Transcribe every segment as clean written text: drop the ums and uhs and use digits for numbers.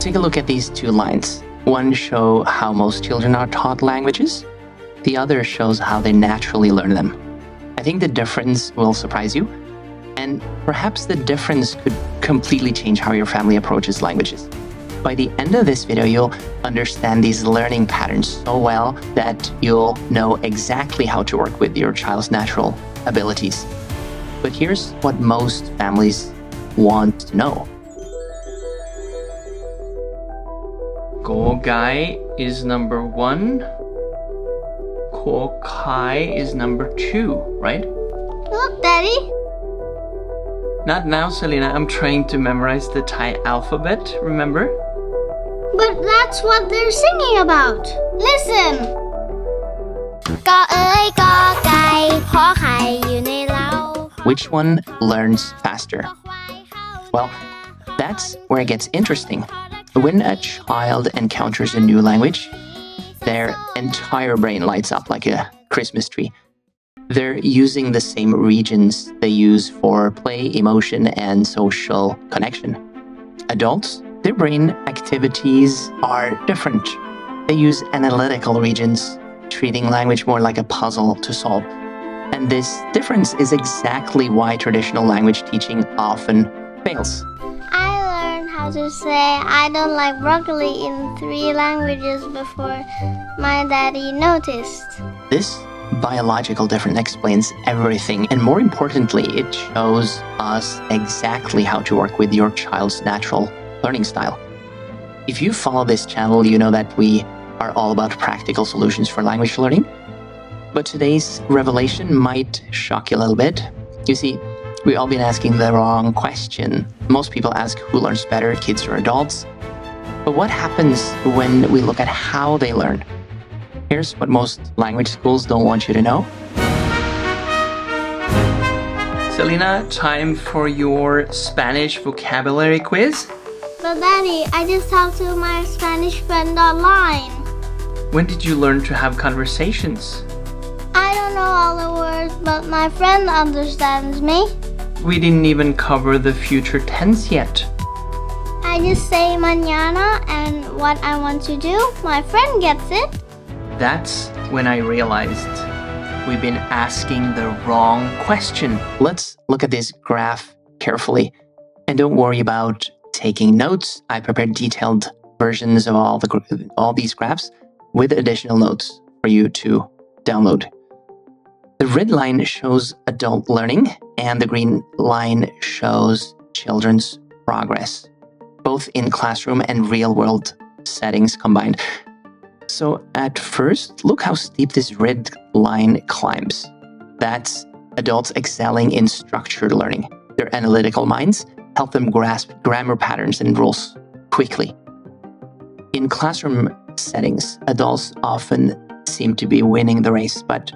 Take a look at these two lines. One shows how most children are taught languages. The other shows how they naturally learn them. I think the difference will surprise you, and perhaps the difference could completely change how your family approaches languages. By the end of this video, you'll understand these learning patterns so well that you'll know exactly how to work with your child's natural abilities. But here's what most families want to know. Go Gai is number 1. Ko Kai is number 2, right? Look, Daddy. Not now, Selena. I'm trying to memorize the Thai alphabet, remember? But that's what they're singing about. Listen. กอเอ๋ยกอไก่ขอไข่อยู่ในเล้า Which one learns faster? Well, that's where it gets interesting. When a child encounters a new language, their entire brain lights up like a Christmas tree. They're using the same regions they use for play, emotion, and social connection. Adults, their brain activities are different. They use analytical regions, treating language more like a puzzle to solve. And this difference is exactly why traditional language teaching often fails. I learned how to say I don't like broccoli in 3 languages before my daddy noticed. This biological difference explains everything, and more importantly, it shows us exactly how to work with your child's natural learning style. If you follow this channel, you know that we are all about practical solutions for language learning. But today's revelation might shock you a little bit. You see, we've all been asking the wrong question. Most people ask who learns better, kids or adults. But what happens when we look at how they learn? Here's what most language schools don't want you to know. Selena, time for your Spanish vocabulary quiz. But Daddy, I just talked to my Spanish friend online. When did you learn to have conversations? I don't know all the words, but my friend understands me. We didn't even cover the future tense yet. I just say mañana and what I want to do. My friend gets it. That's when I realized we've been asking the wrong question. Let's look at this graph carefully. And don't worry about taking notes. I prepared detailed versions of all these graphs with additional notes for you to download. The red line shows adult learning and the green line shows children's progress, both in classroom and real-world settings combined. So at first, look how steep this red line climbs. That's adults excelling in structured learning. Their analytical minds help them grasp grammar patterns and rules quickly. In classroom settings, adults often seem to be winning the race, but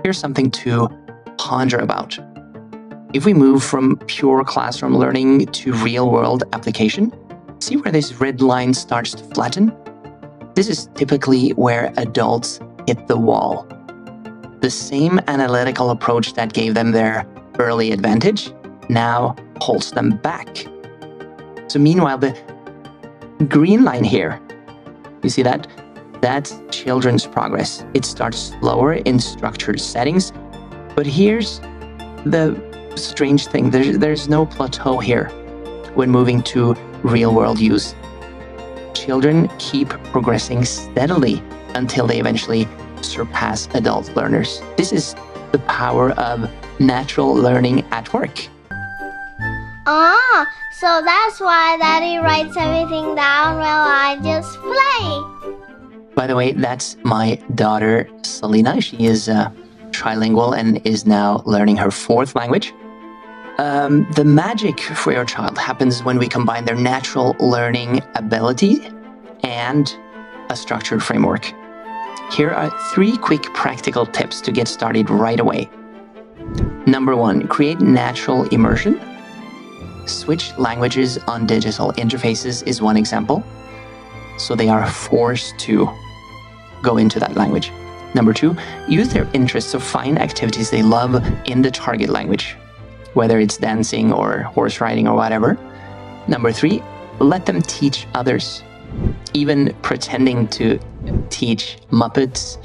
here's something to ponder about. If we move from pure classroom learning to real-world application, see where this red line starts to flatten? This is typically where adults hit the wall. The same analytical approach that gave them their early advantage now holds them back. So meanwhile, the green line here, you see that? That's children's progress. It starts slower in structured settings, but here's the strange thing. There's no plateau here when moving to real-world use. Children keep progressing steadily until they eventually surpass adult learners. This is the power of natural learning at work. Ah, so that's why Daddy writes everything down while I just play. By the way, that's my daughter, Selena. She is trilingual and is now learning her 4th language. The magic for your child happens when we combine their natural learning ability and a structured framework. Here are 3 quick practical tips to get started right away. Number 1, create natural immersion. Switch languages on digital interfaces is one example, so they are forced to go into that language. Number 2, use their interests, so find activities they love in the target language, whether it's dancing or horse riding or whatever. Number 3, let them teach others. Even pretending to teach Muppets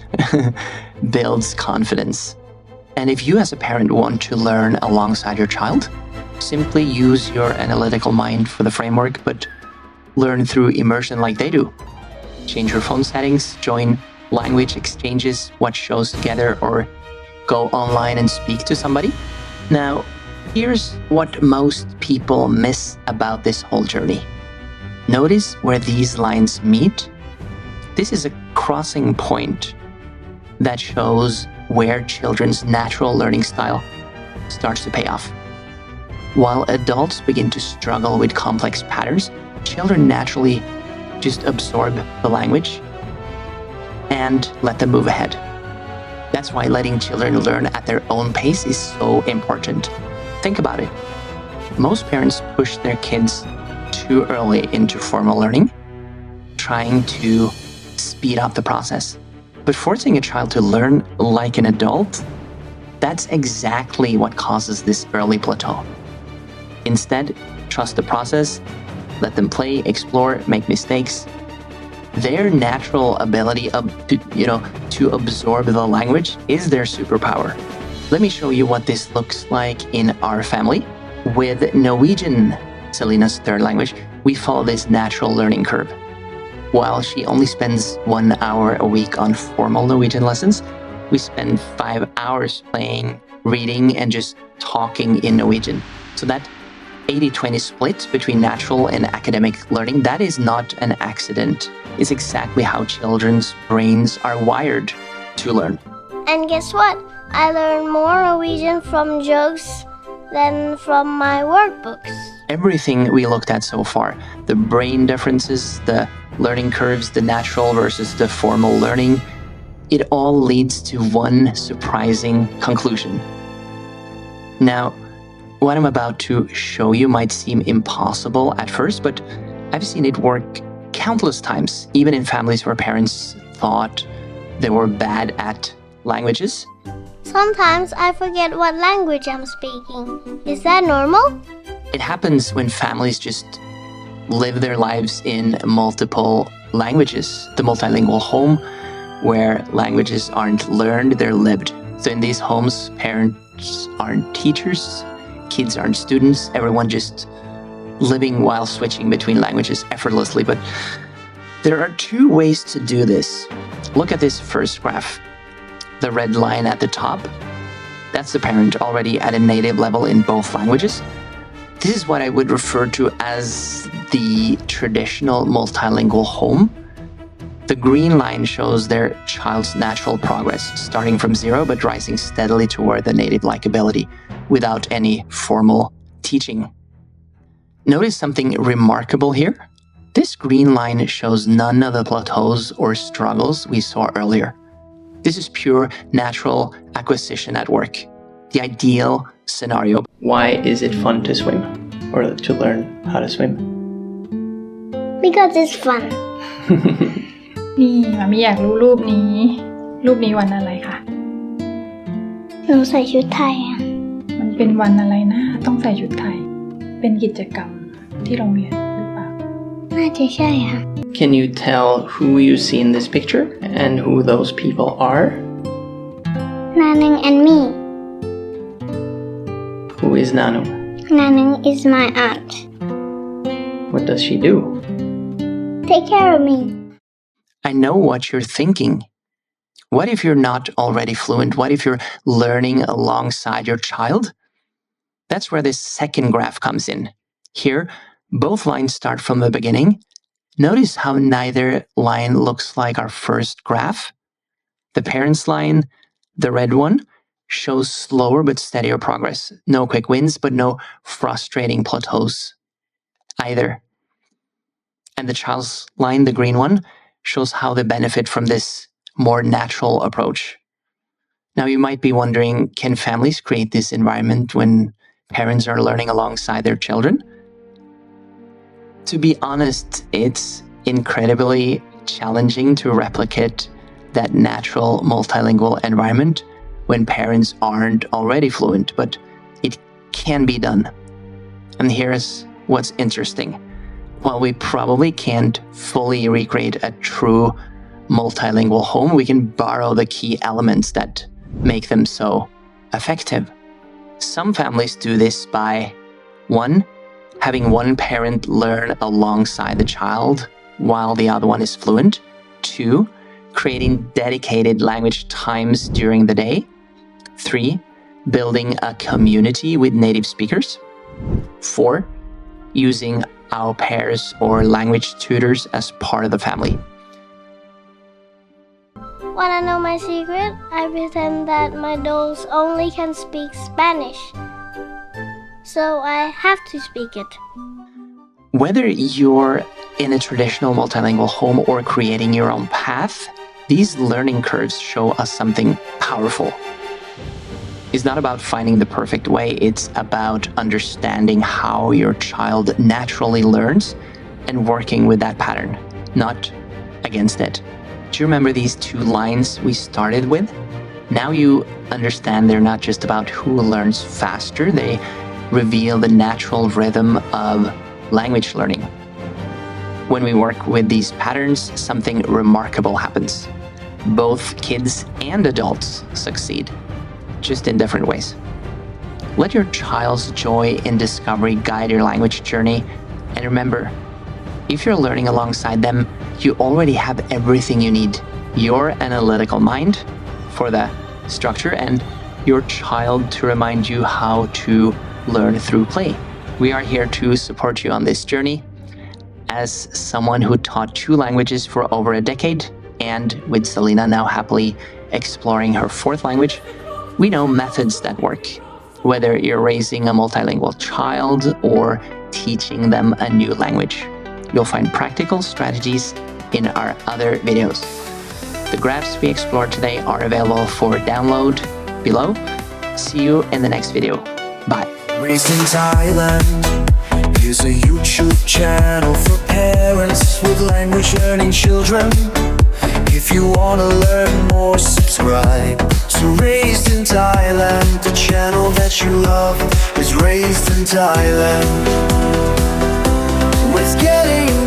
builds confidence. And if you as a parent want to learn alongside your child, simply use your analytical mind for the framework, but learn through immersion like they do. Change your phone settings, join language exchanges, watch shows together, or go online and speak to somebody. Now, here's what most people miss about this whole journey. Notice where these lines meet. This is a crossing point that shows where children's natural learning style starts to pay off. While adults begin to struggle with complex patterns, children naturally just absorb the language and let them move ahead. That's why letting children learn at their own pace is so important. Think about it. Most parents push their kids too early into formal learning, trying to speed up the process. But forcing a child to learn like an adult, that's exactly what causes this early plateau. Instead, trust the process, let them play, explore, make mistakes. Their natural ability to absorb the language is their superpower. Let me show you what this looks like in our family. With Norwegian, Selena's third language, we follow this natural learning curve. While she only spends 1 hour a week on formal Norwegian lessons, we spend 5 hours playing, reading, and just talking in Norwegian. So that 80-20 split between natural and academic learning, that is not an accident. It's exactly how children's brains are wired to learn. And guess what? I learn more Norwegian from jokes than from my workbooks. Everything we looked at so far, the brain differences, the learning curves, the natural versus the formal learning, it all leads to one surprising conclusion. Now, what I'm about to show you might seem impossible at first, but I've seen it work countless times, even in families where parents thought they were bad at languages. Sometimes I forget what language I'm speaking. Is that normal? It happens when families just live their lives in multiple languages. The multilingual home, where languages aren't learned, they're lived. So in these homes, parents aren't teachers, kids aren't students, everyone just living while switching between languages effortlessly. But there are two ways to do this. Look at this first graph. The red line at the top, that's the parent already at a native level in both languages. This is what I would refer to as the traditional multilingual home. The green line shows their child's natural progress, starting from zero but rising steadily toward the native-like ability without any formal teaching. Notice something remarkable here. This green line shows none of the plateaus or struggles we saw earlier. This is pure natural acquisition at work, the ideal scenario. Why is it fun to swim or to learn how to swim? Because it's fun. นี่มามี่อยากรู้รูปนี้วันอะไรคะ หนูใส่ชุดไทย มันเป็นวันอะไรนะต้องใส่ชุดไทยเป็นกิจกรรมที่โรงเรียนหรือเปล่า น่าจะใช่ค่ะ Can you tell who you see in this picture and who those people are? Nanning and me. Who is Nanu? Nanning is my aunt. What does she do? Take care of me. I know what you're thinking. What if you're not already fluent? What if you're learning alongside your child? That's where this second graph comes in. Here, both lines start from the beginning. Notice how neither line looks like our first graph. The parents' line, the red one, shows slower but steadier progress. No quick wins, but no frustrating plateaus either. And the child's line, the green one, shows how they benefit from this more natural approach. Now, you might be wondering, can families create this environment when parents are learning alongside their children? To be honest, it's incredibly challenging to replicate that natural multilingual environment when parents aren't already fluent, but it can be done. And here's what's interesting. While we probably can't fully recreate a true multilingual home, we can borrow the key elements that make them so effective. Some families do this by 1. Having one parent learn alongside the child while the other one is fluent. 2. Creating dedicated language times during the day. 3. Building a community with native speakers. 4. Using au pairs or language tutors as part of the family. Wanna know my secret? I pretend that my dolls only can speak Spanish, so I have to speak it. Whether you're in a traditional multilingual home or creating your own path, these learning curves show us something powerful. It's not about finding the perfect way, it's about understanding how your child naturally learns and working with that pattern, not against it. Do you remember these 2 lines we started with? Now you understand they're not just about who learns faster, they reveal the natural rhythm of language learning. When we work with these patterns, something remarkable happens. Both kids and adults succeed, just in different ways. Let your child's joy in discovery guide your language journey, and remember, if you're learning alongside them, you already have everything you need. Your analytical mind for the structure and your child to remind you how to learn through play. We are here to support you on this journey. As someone who taught 2 languages for over a decade, and with Selena now happily exploring her 4th language, we know methods that work. Whether you're raising a multilingual child or teaching them a new language, you'll find practical strategies in our other videos. The graphs we explored today are available for download below. See you in the next video. Bye. Raised in Thailand, here's a YouTube channel for parents with language learning children. If you wanna learn more, subscribe to Raised in Thailand. The channel that you love is Raised in Thailand. With getting